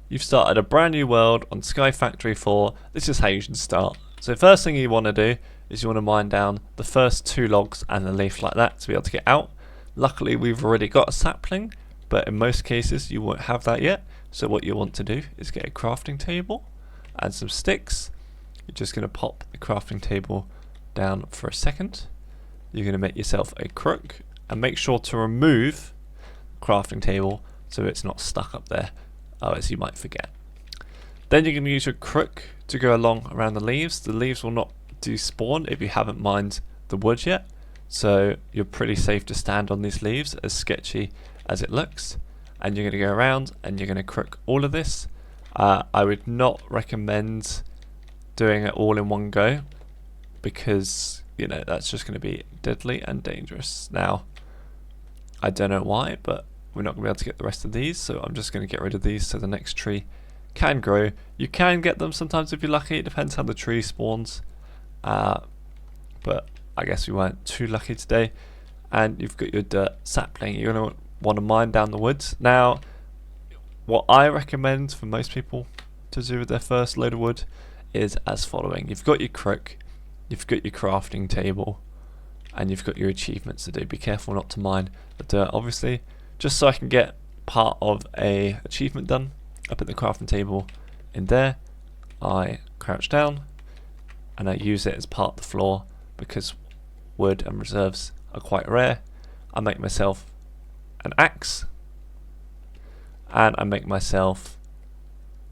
you've started a brand new world on Sky Factory 4. This is how you should start. So first thing you want to do is you want to mine down the first 2 logs and a leaf like that to be able to get out. Luckily we've already got a sapling, but in most cases you won't have that yet. So what you want to do is get a crafting table and some sticks. You're just going to pop the crafting table down for a second. You're going to make yourself a crook and make sure to remove the crafting table so it's not stuck up there, as you might forget. Then you're going to use your crook to go along around the leaves. The leaves will not despawn if you haven't mined the wood yet, so you're pretty safe to stand on these leaves, as sketchy as it looks. And you're going to go around and you're going to crook all of this. I would not recommend doing it all in one go, because you know that's just going to be deadly and dangerous. Now I don't know why, but we're not going to be able to get the rest of these, so I'm just going to get rid of these so the next tree can grow. You can get them sometimes if you're lucky, it depends how the tree spawns, but I guess we weren't too lucky today. And you've got your dirt sapling. You're going to want to mine down the woods. Now what I recommend for most people to do with their first load of wood is as following. You've got your crook, you've got your crafting table, and you've got your achievements to do. Be careful not to mine the dirt, obviously. Just so I can get part of a achievement done, I put the crafting table in there, I crouch down, and I use it as part of the floor because wood and reserves are quite rare. I make myself an axe, and I make myself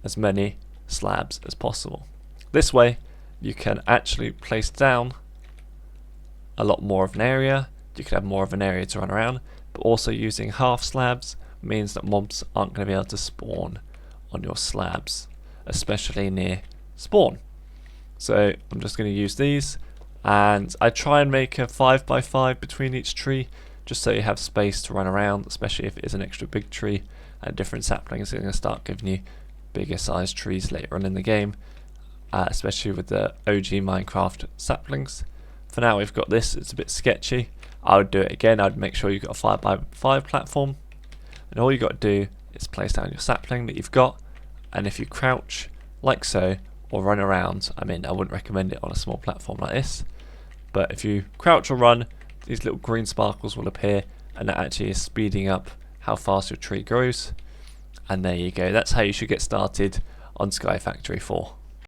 as many slabs as possible. This way you can actually place down a lot more of an area. You can have more of an area to run around, but also using half slabs means that mobs aren't going to be able to spawn on your slabs, especially near spawn. So I'm just going to use these, and I try and make a 5x5 between each tree, just so you have space to run around, especially if it is an extra big tree, and different saplings are going to start giving you bigger sized trees later on in the game, especially with the OG Minecraft saplings. For now we've got this, it's a bit sketchy. I would do it again. I'd make sure you've got a 5x5 platform, and all you got to do is place down your sapling that you've got, and if you crouch like so or run around, I mean I wouldn't recommend it on a small platform like this, but if you crouch or run, these little green sparkles will appear, and that actually is speeding up how fast your tree grows. And there you go, that's how you should get started on Sky Factory 4.